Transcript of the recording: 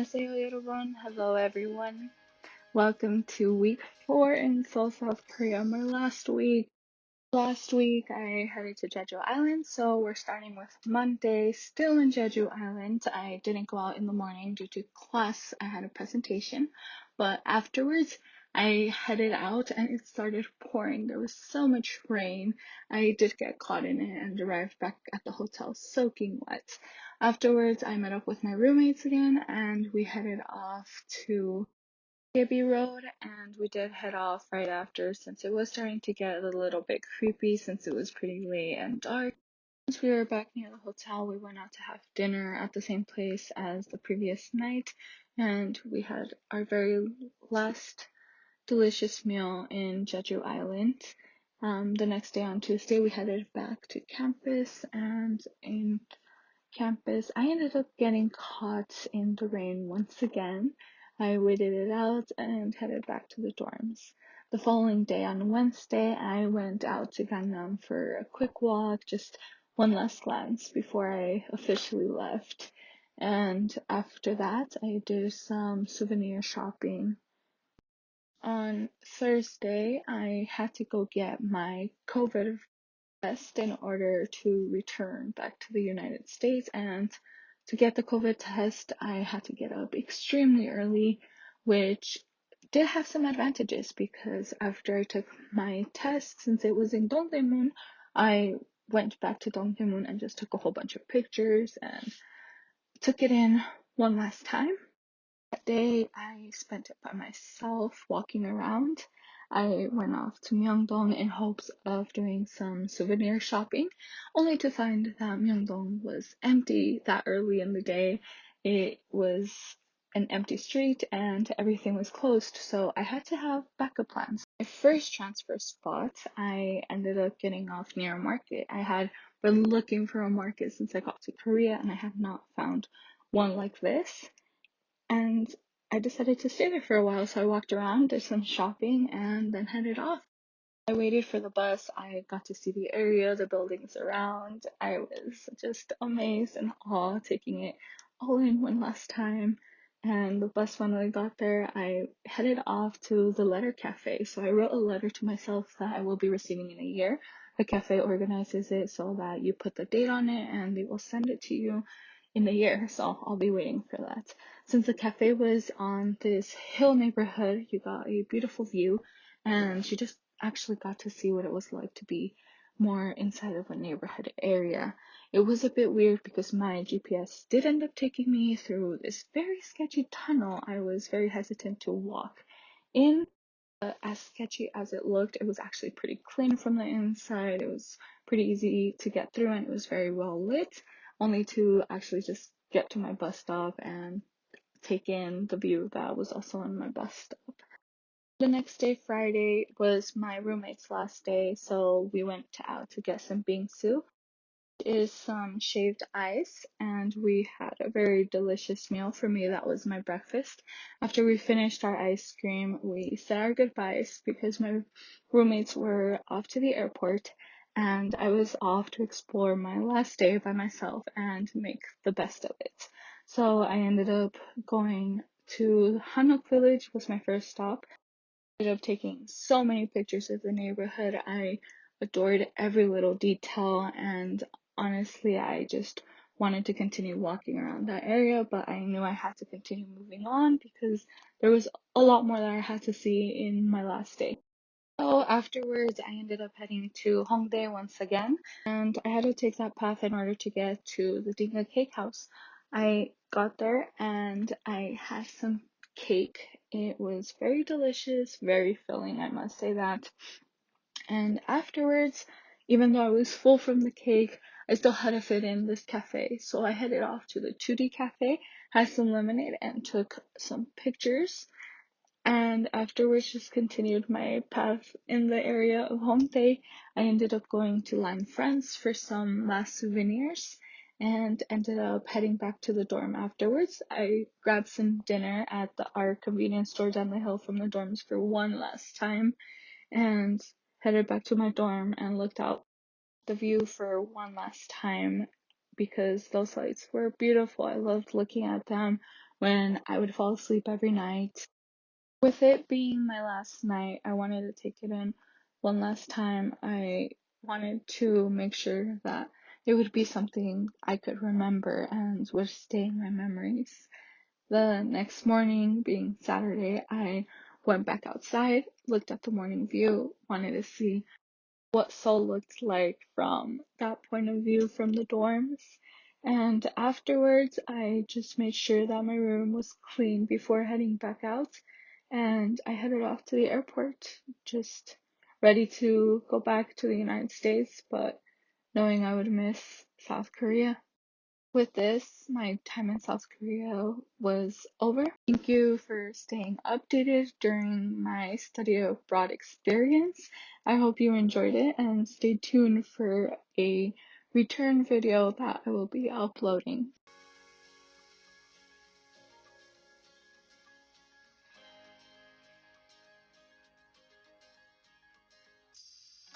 안녕하세요, 여러분. Hello, everyone. Welcome to week 4 in Seoul, South Korea. My last week. Last week, I headed to Jeju Island, so we're starting with Monday, still in Jeju Island. I didn't go out in the morning due to class. I had a presentation, but afterwards, I headed out and it started pouring. There was so much rain. I did get caught in it and arrived back at the hotel soaking wet. Afterwards, I met up with my roommates again and we headed off to Gibby Road, and we did head off right after since it was starting to get a little bit creepy since it was pretty late and dark. Once we were back near the hotel, we went out to have dinner at the same place as the previous night, and we had our very last delicious meal in Jeju Island. The next day on Tuesday, we headed back to campus, and in campus, I ended up getting caught in the rain once again. I waited it out and headed back to the dorms. The following day, on Wednesday, I went out to Gangnam for a quick walk, just one last glance before I officially left. And after that, I did some souvenir shopping. On Thursday, I had to go get my COVID test in order to return back to the United States. And to get the COVID test, I had to get up extremely early, which did have some advantages because after I took my test, since it was in Dongdaemun, I went back to Dongdaemun and just took a whole bunch of pictures and took it in one last time. That day, I spent it by myself walking around. I went off to Myeongdong in hopes of doing some souvenir shopping, only to find that Myeongdong was empty that early in the day. It was an empty street and everything was closed, so I had to have backup plans. My first transfer spot, I ended up getting off near a market. I had been looking for a market since I got to Korea and I had not found one like this. And I decided to stay there for a while, so I walked around, did some shopping, and then headed off. I waited for the bus. I got to see the area, the buildings around. I was just amazed and awe, taking it all in one last time. And the bus finally got there. I headed off to the letter cafe. So I wrote a letter to myself that I will be receiving in a year. The cafe organizes it so that you put the date on it and they will send it to you in a year. So I'll be waiting for that. Since the cafe was on this hill neighborhood, you got a beautiful view and you just actually got to see what it was like to be more inside of a neighborhood area. It was a bit weird because my GPS did end up taking me through this very sketchy tunnel. I was very hesitant to walk in. But as sketchy as it looked, it was actually pretty clean from the inside. It was pretty easy to get through and it was very well lit, only to actually just get to my bus stop and take in the view that was also on my bus stop. The next day, Friday, was my roommate's last day, so we went out to get some bingsu. It is some shaved ice, and we had a very delicious meal. For me, that was my breakfast. After we finished our ice cream, we said our goodbyes because my roommates were off to the airport, and I was off to explore my last day by myself and make the best of it. So I ended up going to Hanok Village, was my first stop. Ended up taking so many pictures of the neighborhood. I adored every little detail, and honestly, I just wanted to continue walking around that area, but I knew I had to continue moving on because there was a lot more that I had to see in my last day. So afterwards, I ended up heading to Hongdae once again, and I had to take that path in order to get to the Dinga Cake House. I got there and I had some cake. It was very delicious, very filling, I must say that. And afterwards, even though I was full from the cake, I still had to fit in this cafe. So I headed off to the 2D cafe, had some lemonade, and took some pictures. And afterwards just continued my path in the area of Hongdae. I ended up going to Line France for some last souvenirs and ended up heading back to the dorm afterwards. I grabbed some dinner at our convenience store down the hill from the dorms for one last time and headed back to my dorm and looked out the view for one last time because those lights were beautiful. I loved looking at them when I would fall asleep every night. With it being my last night, I wanted to take it in one last time. I wanted to make sure that it would be something I could remember and would stay in my memories. The next morning, being Saturday, I went back outside, looked at the morning view, wanted to see what Seoul looked like from that point of view from the dorms. And afterwards, I just made sure that my room was clean before heading back out. And I headed off to the airport, just ready to go back to the United States, but knowing I would miss South Korea. With this, my time in South Korea was over. Thank you for staying updated during my study abroad experience. I hope you enjoyed it and stay tuned for a return video that I will be uploading.